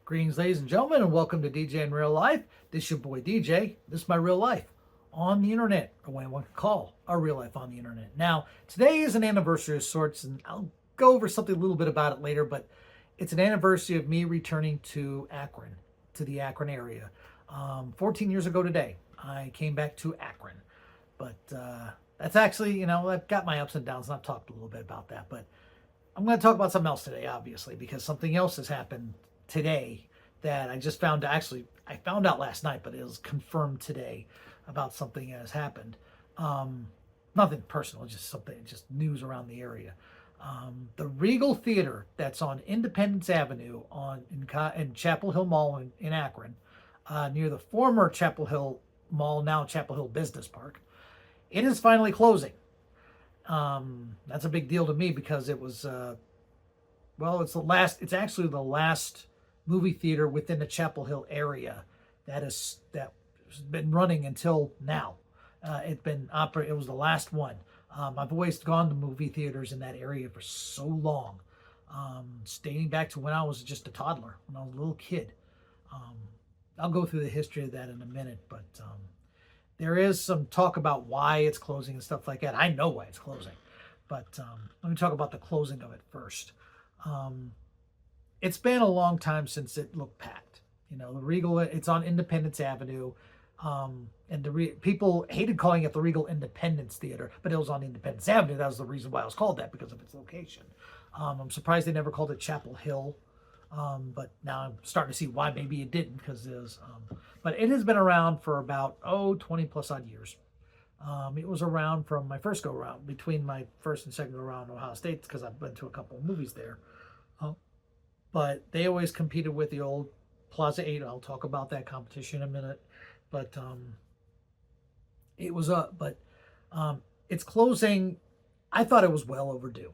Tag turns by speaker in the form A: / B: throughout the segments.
A: Greetings, ladies and gentlemen, and welcome to DJ in Real Life. This is your boy DJ. This is my real life on the internet, or what one could call our real life on the internet. Now, today is an anniversary of sorts, and I'll go over something a little bit about it later, but it's an anniversary of me returning to Akron, to the Akron area. 14 years ago today, I came back to Akron. But that's actually, I've got my ups and downs, and I've talked a little bit about that. But I'm going to talk about something else today, obviously, because something else has happened today that I just found. Actually, I found out last night, but it was confirmed today about something that has happened. Nothing personal, just news around the area. The Regal Theater that's on Independence Avenue in Chapel Hill Mall in Akron, near the former Chapel Hill Mall, now Chapel Hill Business Park, it is finally closing. That's a big deal to me because it was, it's actually the last movie theater within the Chapel Hill area that's been running until now. It was the last one. I've always gone to movie theaters in that area for so long, dating back to when I was just a toddler, when I was a little kid. I'll go through the history of that in a minute, but there is some talk about why it's closing and stuff like that. I know why it's closing, but let me talk about the closing of it first. It's been a long time since it looked packed. The Regal, it's on Independence Avenue, and people hated calling it the Regal Independence Theater, but it was on Independence Avenue. That was the reason why it was called that, because of its location. I'm surprised they never called it Chapel Hill, but now I'm starting to see why maybe it didn't, because it was, but it has been around for about 20 plus odd years. It was around from my first go around, between my first and second go around in Ohio State, because I've been to a couple of movies there. But they always competed with the old Plaza 8. I'll talk about that competition in a minute. But it's closing. I thought it was well overdue.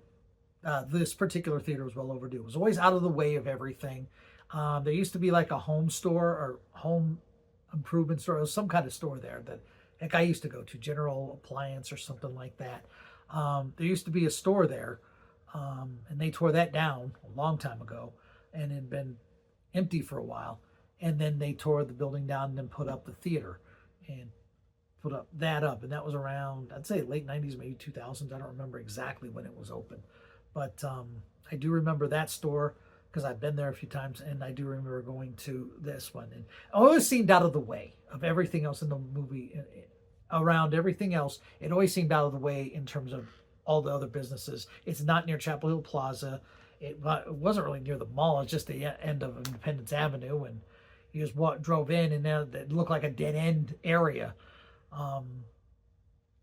A: This particular theater was well overdue. It was always out of the way of everything. There used to be like a home store or home improvement store. There was some kind of store there that heck I used to go to, General Appliance or something like that. There used to be a store there, and they tore that down a long time ago, and it had been empty for a while. And then they tore the building down and then put up the theater and put that up. And that was around, I'd say late 90s, maybe 2000s. I don't remember exactly when it was open. But I do remember that store because I've been there a few times, and I do remember going to this one. And it always seemed out of the way of everything else in the movie. Around everything else, it always seemed out of the way in terms of all the other businesses. It's not near Chapel Hill Plaza. It wasn't really near the mall. It's just the end of Independence Avenue, and you just drove in, and then it looked like a dead end area.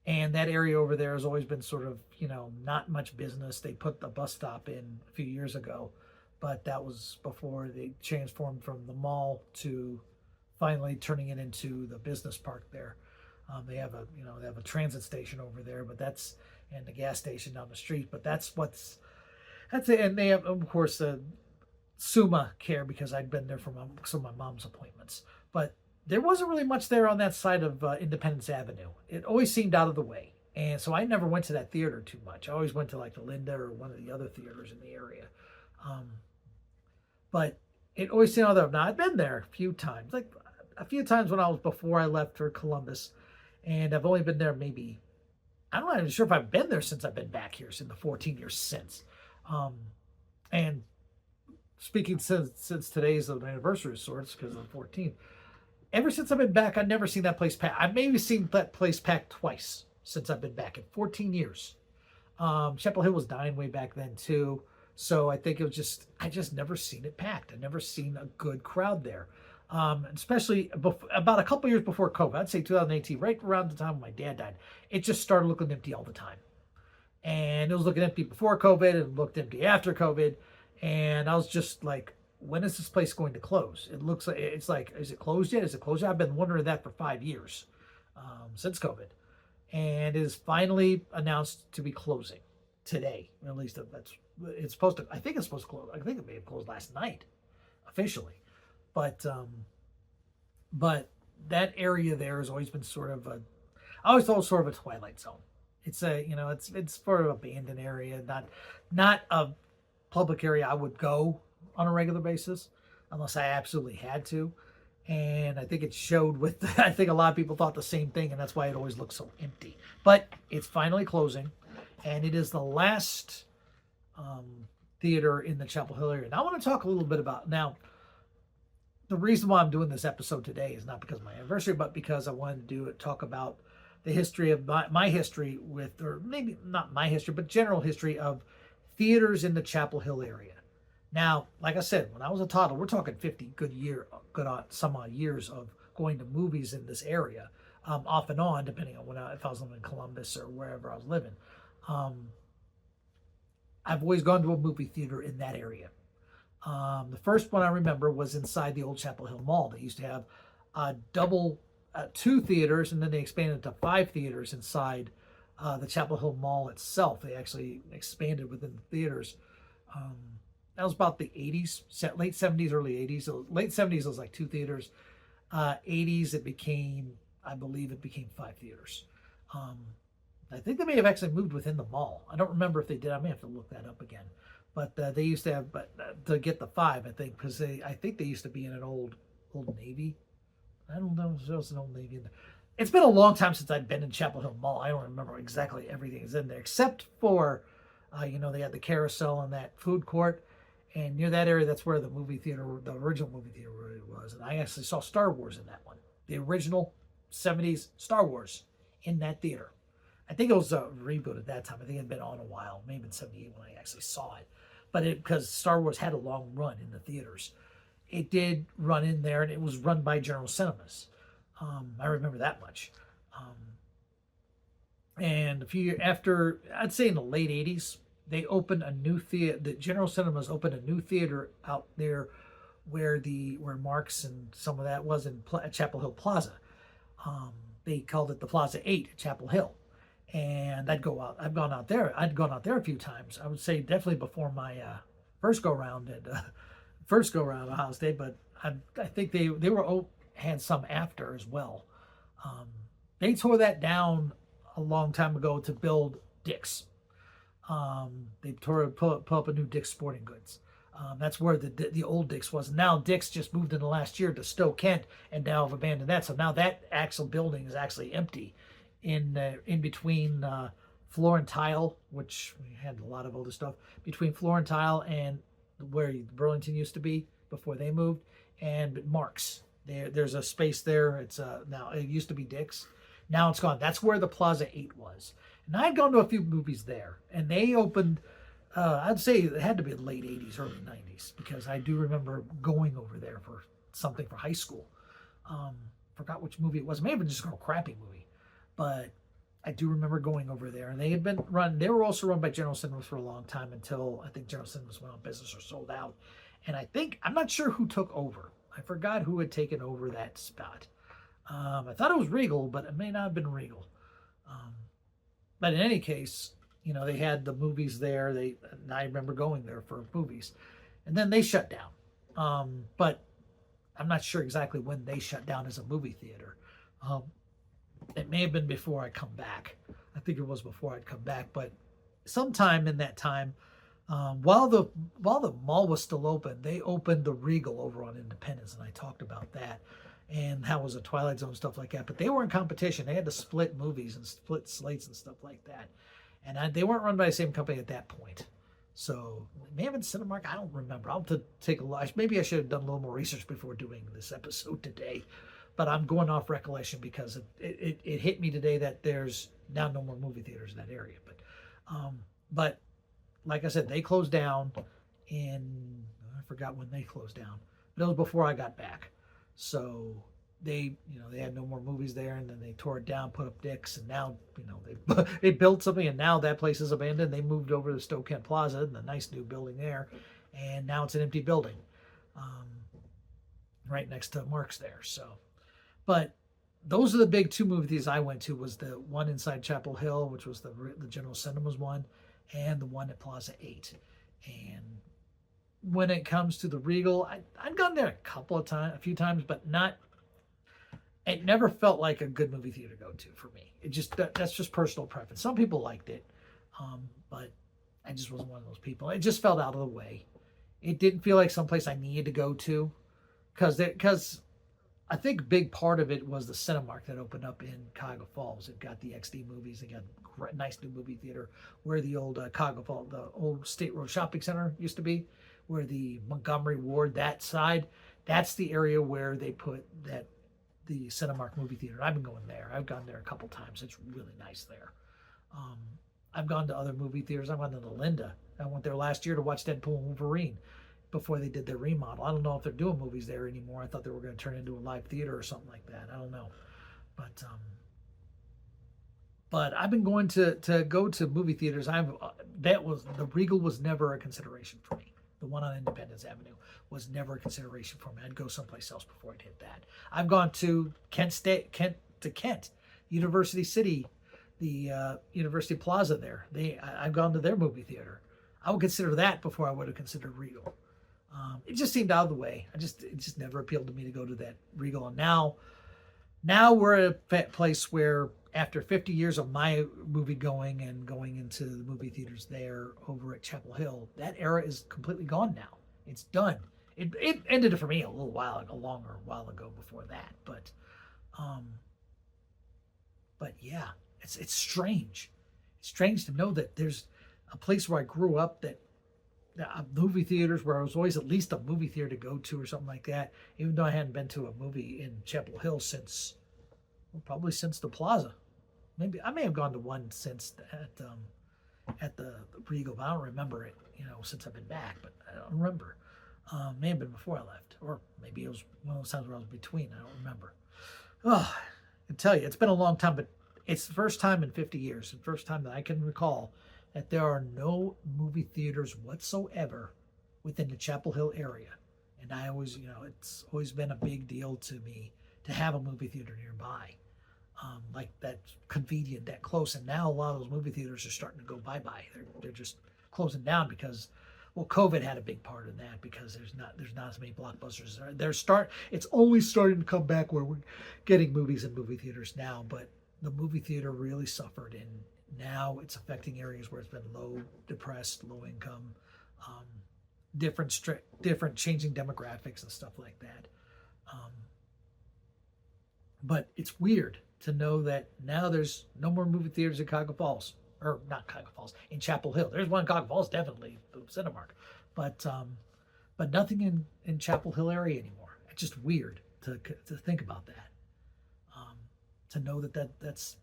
A: And that area over there has always been sort of, not much business. They put the bus stop in a few years ago, but that was before they transformed from the mall to finally turning it into the business park there. They have a transit station over there, but and the gas station down the street. But that's it. And they have, of course, the Summa Care, because I'd been there for some of my mom's appointments. But there wasn't really much there on that side of Independence Avenue. It always seemed out of the way. And so I never went to that theater too much. I always went to like the Linda or one of the other theaters in the area. But it always seemed out of there. Now, I've been there a few times, like a few times before I left for Columbus. And I've only been there maybe, I'm not even sure if I've been there since I've been back here, in the 14 years since. And speaking since today's an anniversary of sorts, because of the 14th, ever since I've been back, I've never seen that place packed. I've maybe seen that place packed twice since I've been back in 14 years. Chapel Hill was dying way back then too, so I think I just never seen it packed. I never seen a good crowd there, especially about a couple years before COVID. I'd say 2018, right around the time when my dad died. It just started looking empty all the time, and it was looking empty before COVID and looked empty after COVID. And I was just like, when is this place going to close? It's like, is it closed yet? Is it closed yet? I've been wondering that for 5 years, since COVID. And it is finally announced to be closing today. At least it's supposed to, I think it's supposed to close. I think it may have closed last night, officially. But that area there has always been I always thought it was sort of a twilight zone. It's it's sort of abandoned area, not a public area I would go on a regular basis. unless I absolutely had to. And I think it showed with, I think a lot of people thought the same thing, and that's why it always looks so empty. But it's finally closing, and it is the last theater in the Chapel Hill area. Now I want to talk a little bit about, now, the reason why I'm doing this episode today is not because of my anniversary, but because I wanted to talk about the history of my history with, or maybe not my history, but general history of theaters in the Chapel Hill area. Now, like I said, when I was a toddler, we're talking 50 some odd years of going to movies in this area, off and on, depending on if I was living in Columbus or wherever I was living. I've always gone to a movie theater in that area. The first one I remember was inside the old Chapel Hill Mall. They used to have two theaters, and then they expanded to 5 theaters inside the Chapel Hill Mall itself. They actually expanded within the theaters. That was about the 80s, late 70s, early 80s. So late 70s, it was like 2 theaters. 80s, I believe it became 5 theaters. I think they may have actually moved within the mall. I don't remember if they did. I may have to look that up again. But they used to have, to get the 5, I think, because I think they used to be in an old Navy. I don't know if there was an old Navy in there. It's been a long time since I've been in Chapel Hill Mall. I don't remember exactly everything is in there, except for, they had the carousel and that food court. And near that area, that's where the movie theater, the original movie theater was. And I actually saw Star Wars in that one. The original 70s Star Wars in that theater. I think it was a reboot at that time. I think it had been on a while, maybe in 78 when I actually saw it. But because Star Wars had a long run in the theaters, it did run in there, and it was run by General Cinemas. I remember that much. And a few years after, I'd say in the late 80s, they opened a new theater. The General Cinemas opened a new theater out there where Marx and some of that was in Chapel Hill Plaza. They called it the Plaza 8 at Chapel Hill. And I'd gone out there a few times. I would say definitely before my first go around at Ohio State, but I think they had some after as well. They tore that down a long time ago to build Dick's. They put up a new Dick's Sporting Goods. That's where the old Dick's was. Now Dick's just moved in the last year to Stowe, Kent, and now have abandoned that. So now that actual building is actually empty. In between Floor and Tile, which we had a lot of older stuff, between Floor and Tile and where Burlington used to be before they moved, and Mark's. There's a space there. It's now, it used to be Dick's. Now it's gone. That's where the Plaza 8 was. And I'd gone to a few movies there, and they opened, I'd say it had to be the late 80s, early 90s, because I do remember going over there for something for high school. Forgot which movie it was. It may have been just a crappy movie. But I do remember going over there, and they were also run by General Cinemas for a long time until I think General Cinemas went out of business or sold out. And I'm not sure who took over. I forgot who had taken over that spot. I thought it was Regal, but it may not have been Regal. But in any case, they had the movies there. And I remember going there for movies. And then they shut down. But I'm not sure exactly when they shut down as a movie theater. It may have been before I come back. I think it was before I'd come back, but sometime in that time, while the mall was still open, they opened the Regal over on Independence, and I talked about that and how it was a Twilight Zone, stuff like that. But they were in competition. They had to split movies and split slates and stuff like that, and they weren't run by the same company at that point. So it may have been Cinemark. I don't remember. I'll have to take a look. Maybe I should have done a little more research before doing this episode today. But I'm going off recollection because it hit me today that there's now no more movie theaters in that area. But like I said, they closed down I forgot when they closed down. But it was before I got back. So they had no more movies there, and then they tore it down, put up Dick's, and now, they built something, and now that place is abandoned. They moved over to Stowe Kent Plaza, and the nice new building there, and now it's an empty building, right next to Mark's there. So. But those are the big 2 movie theaters I went to. Was the one inside Chapel Hill, which was the General Cinemas one, and the one at Plaza 8. And when it comes to the Regal, I've gone there a few times, but it never felt like a good movie theater to go to for me. That's just personal preference. Some people liked it, but I just wasn't one of those people. It just felt out of the way. It didn't feel like someplace I needed to go to because I think a big part of it was the Cinemark that opened up in Cuyahoga Falls. It got the XD movies. They got a nice new movie theater where the old Cuyahoga Falls, the old State Road Shopping Center used to be, where the Montgomery Ward, that side, that's the area where they put that the Cinemark movie theater. I've been going there. I've gone there a couple times. It's really nice there. Um, I've gone to other movie theaters. I've gone to the Linda. I went there last year to watch Deadpool and Wolverine before they did their remodel. I don't know if they're doing movies there anymore. I thought they were going to turn into a live theater or something like that. I don't know. But I've been going to go to movie theaters. That was the Regal was never a consideration for me. The one on Independence Avenue was never a consideration for me. I'd go someplace else before I'd hit that. I've gone to Kent, University City, the University Plaza there. I've gone to their movie theater. I would consider that before I would have considered Regal. It just seemed out of the way. It just never appealed to me to go to that Regal. And now we're at a place where after 50 years of my movie going and going into the movie theaters there over at Chapel Hill, that era is completely gone now. It's done. It ended for me a longer while ago before that. But yeah, it's strange. It's strange to know that there's a place where I grew up that movie theaters where I was always at least a movie theater to go to or something like that, even though I hadn't been to a movie in Chapel Hill probably since the Plaza. Maybe I may have gone to one since at the Regal, but I don't remember it, since I've been back, but I don't remember. May have been before I left, or maybe it was one of those times where I was between. I don't remember. Oh, I can tell you, it's been a long time, but it's the first time in 50 years, the first time that I can recall that there are no movie theaters whatsoever within the Chapel Hill area. And I always, it's always been a big deal to me to have a movie theater nearby. Like that convenient, that close. And now a lot of those movie theaters are starting to go bye-bye. They're just closing down because, well, COVID had a big part in that because there's not as many blockbusters. It's only starting to come back where we're getting movies in movie theaters now, but the movie theater really suffered, and now it's affecting areas where it's been low, depressed, low income, different changing demographics and stuff like that. But it's weird to know that now there's no more movie theaters in Cuyahoga Falls, or not Cuyahoga Falls, in Chapel Hill. There's one in Cuyahoga Falls, definitely, the Cinemark, but nothing in Chapel Hill area anymore. It's just weird to think about that. To know that's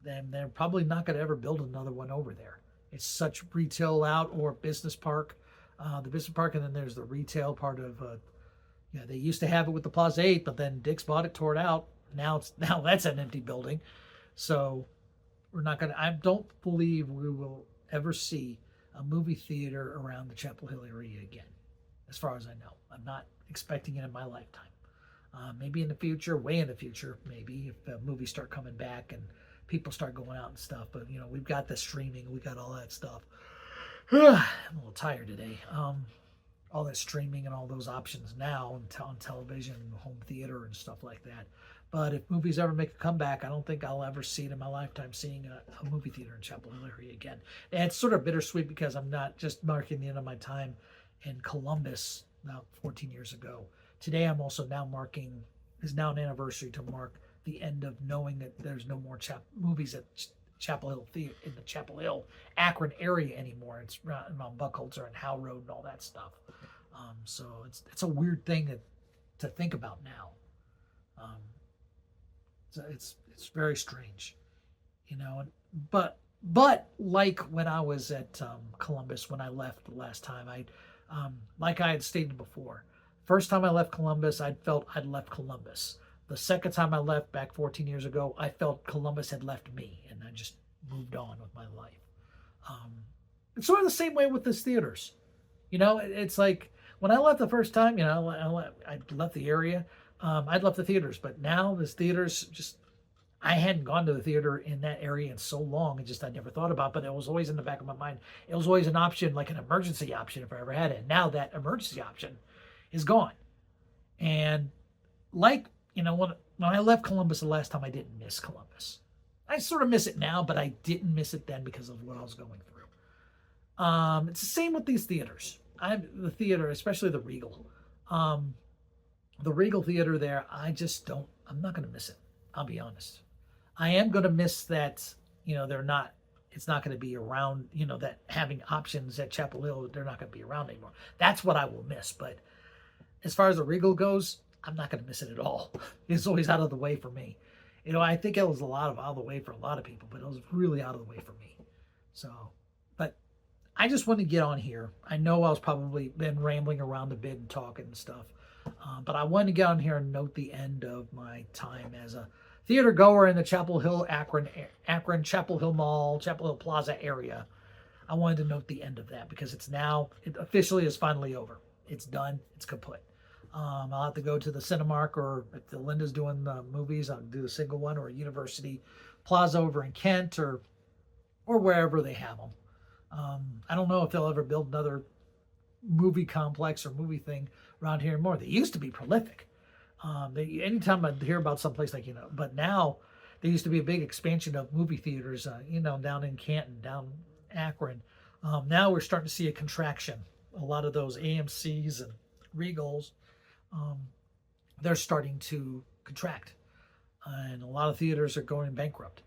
A: them. They're probably not going to ever build another one over there. It's such retail out or business park, the business park, and then there's the retail part of. They used to have it with the Plaza 8, but then Dick's bought it, tore it out. Now that's an empty building, so we're not going to. I don't believe we will ever see a movie theater around the Chapel Hill area again, as far as I know. I'm not expecting it in my lifetime. Maybe in the future, way in the future, maybe if movies start coming back and people start going out and stuff. But we've got the streaming, we got all that stuff. I'm a little tired today. All that streaming and all those options now on television, home theater, and stuff like that. But if movies ever make a comeback, I don't think I'll ever see it in my lifetime, seeing a movie theater in Chapel Hill area again. And it's sort of bittersweet because I'm not just marking the end of my time in Columbus about 14 years ago. Today I'm also now is now an anniversary to mark the end of knowing that there's no more movies at Chapel Hill Theater in the Chapel Hill, Akron area anymore. It's around Buckholzer and Howe Road and all that stuff. So it's a weird thing to think about now. It's very strange, But like when I was at Columbus when I left the last time, like I had stated before, first time I left Columbus, I felt I'd left Columbus. The second time I left back 14 years ago, I felt Columbus had left me, and I just moved on with my life. It's sort of the same way with these theaters. It's like when I left the first time, I left the area. I'd left the theaters, but now this theaters I hadn't gone to the theater in that area in so long. I never thought about, but it was always in the back of my mind. It was always an option, like an emergency option if I ever had it. Now that emergency option is gone. And when I left Columbus the last time, I didn't miss Columbus. I sort of miss it now, but I didn't miss it then because of what I was going through. It's the same with these theaters. I'm the theater, especially the Regal. The Regal Theater there, I'm not going to miss it. I'll be honest. I am going to miss that, it's not going to be around, that having options at Chapel Hill, they're not going to be around anymore. That's what I will miss. But as far as the Regal goes, I'm not going to miss it at all. It's always out of the way for me. I think it was out of the way for a lot of people, but it was really out of the way for me. So, but I just want to get on here. I know I was probably been rambling around a bit and talking and stuff, but I wanted to get on here and note the end of my time as a theater goer in the Chapel Hill, Akron, Chapel Hill Mall, Chapel Hill Plaza area. I wanted to note the end of that because it officially is finally over. It's done. It's kaput. I'll have to go to the Cinemark, or if the Linda's doing the movies, I'll do the single one, or University Plaza over in Kent, or wherever they have them. I don't know if they'll ever build another movie complex or movie thing around here anymore. They used to be prolific. Anytime I hear about someplace like, but now there used to be a big expansion of movie theaters, down in Canton, down Akron. Now we're starting to see a contraction. A lot of those AMCs and Regals, they're starting to contract, and a lot of theaters are going bankrupt.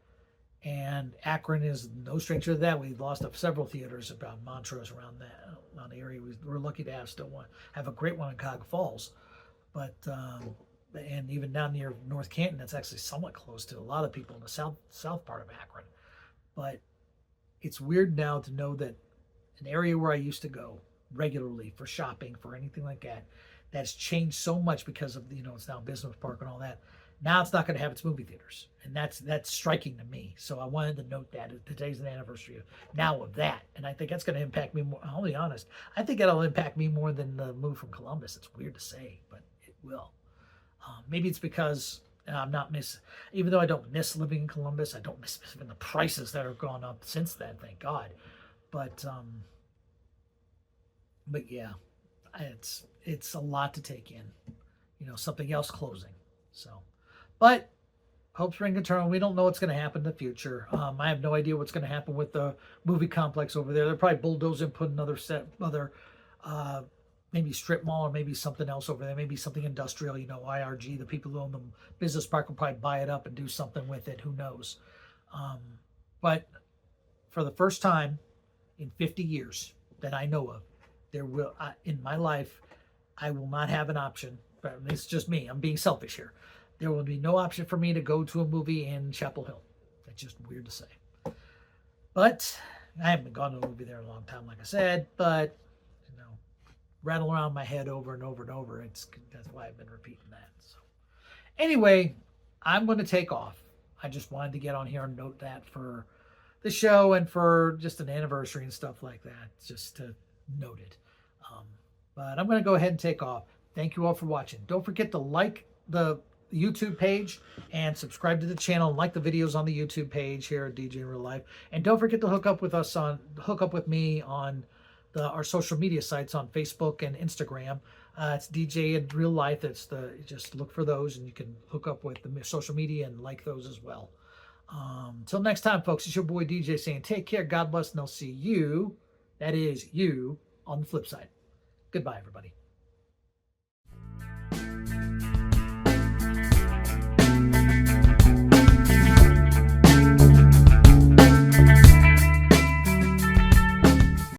A: And Akron is no stranger to that. We've lost several theaters about Montrose around the area. We're lucky to have a great one in Cog Falls, but and even down near North Canton, that's actually somewhat close to a lot of people in the south part of Akron. But it's weird now to know that an area where I used to go regularly for shopping, for anything like that, that's changed so much because of it's now a business park and all that. Now it's not going to have its movie theaters, and that's striking to me. So I wanted to note that today's an anniversary of that, and I think that's going to impact me more. I'll be honest, I think it'll impact me more than the move from Columbus. It's weird to say, but it will. Maybe it's because I'm not even though I don't miss living in Columbus, I don't miss even the prices that have gone up since then. Thank God, but yeah, it's a lot to take in. Something else closing. So, but hope spring eternal. We don't know what's going to happen in the future. I have no idea what's going to happen with the movie complex over there. They're probably bulldozing, put another maybe strip mall or maybe something else over there. Maybe something industrial. IRG, the people who own the business park will probably buy it up and do something with it. Who knows? But for the first time in 50 years that I know of, in my life, I will not have an option. But it's just me. I'm being selfish here. There will be no option for me to go to a movie in Chapel Hill. That's just weird to say. But I haven't gone to a movie there in a long time, like I said. But rattle around my head over and over and over. That's why I've been repeating that. So anyway, I'm going to take off. I just wanted to get on here and note that for the show and for just an anniversary and stuff like that, just to note it. But I'm going to go ahead and take off. Thank you all for watching. Don't forget to like the YouTube page and subscribe to the channel and like the videos on the YouTube page here at DJ in Real Life. And don't forget to hook up with me on our social media sites on Facebook and Instagram. It's DJ in Real Life. Just look for those and you can hook up with the social media and like those as well. Till next time, folks, it's your boy DJ saying take care, God bless, and I'll see you, that is you, on the flip side. Goodbye, everybody.